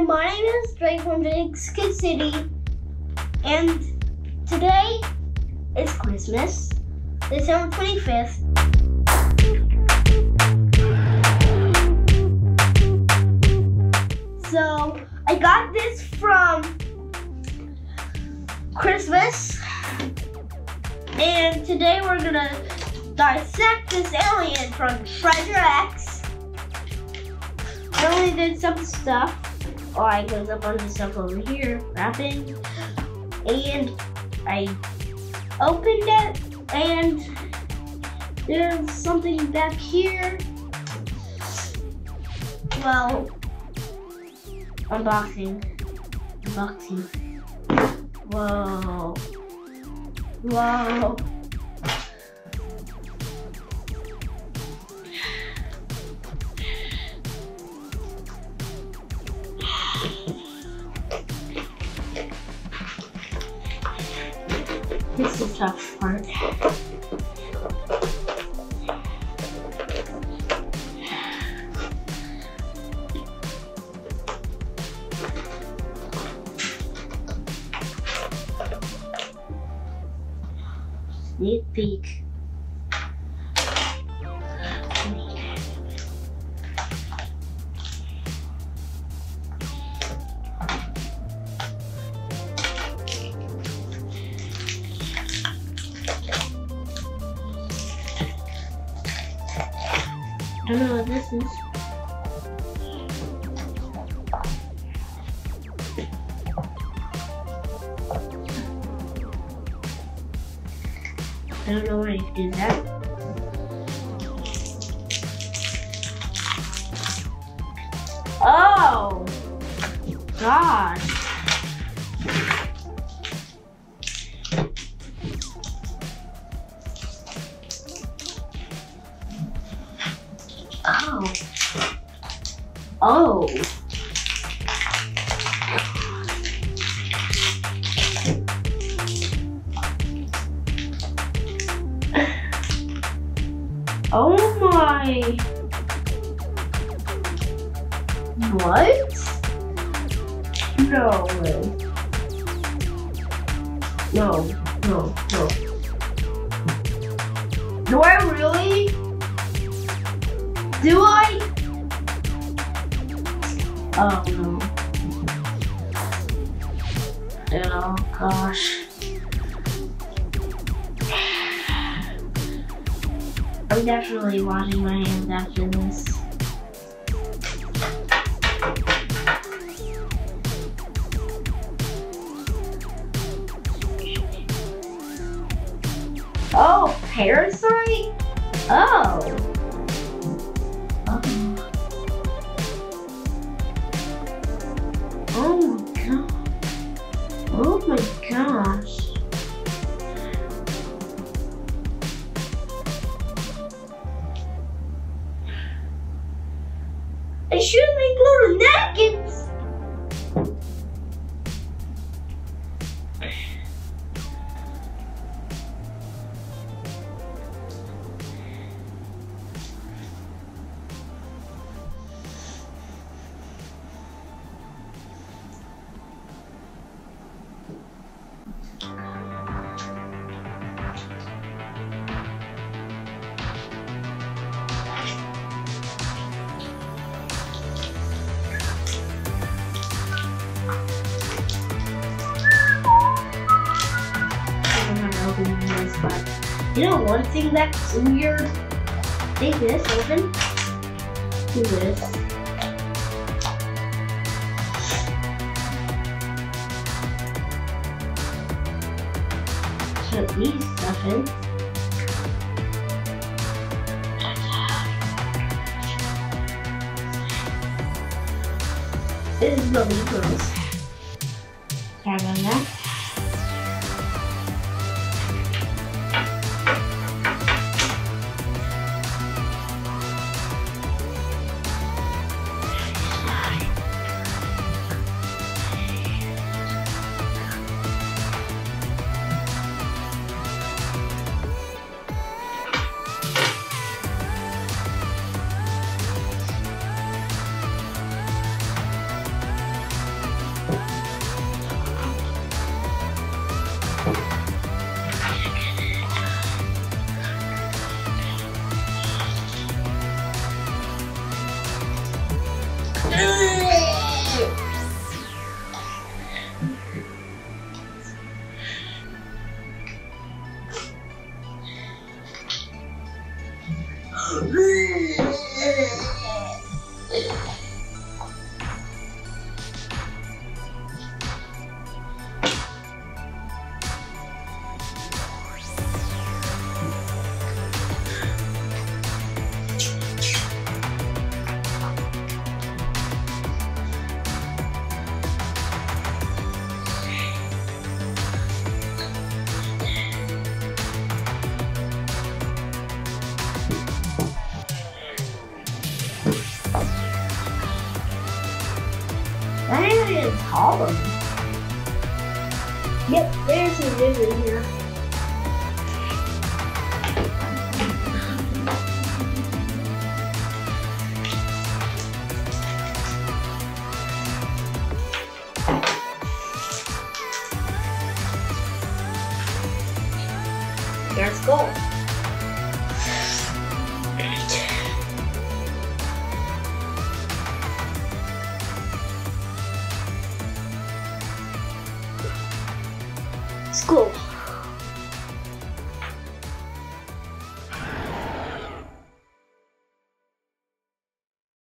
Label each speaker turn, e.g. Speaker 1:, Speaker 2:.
Speaker 1: Hi, my name is Drake from Dissection City, and today is Christmas, December 25th. So, I got this from Christmas, and today we're gonna dissect this alien from Treasure X. I only did some stuff. Oh, I got a bunch of stuff over here, wrapping, and I opened it, and there's something back here. Well, unboxing. Whoa. Whoa. This is the tough part. Sneak peek. I don't know what this is. I don't know why you do that. Oh, gosh. Oh. Oh. Oh my. What? No way. No. Do I really? Do I? Oh no. Oh gosh. I'm definitely washing my hands after this. Oh, parasite? Oh. Oh my god. Oh my gosh. I should make little napkins. But you know one thing that's weird? Take this open. Do this. Put these stuff in. This is the Libras. Sorry about that. I need to get taller. Yep, there's a vision here. Let's go. School.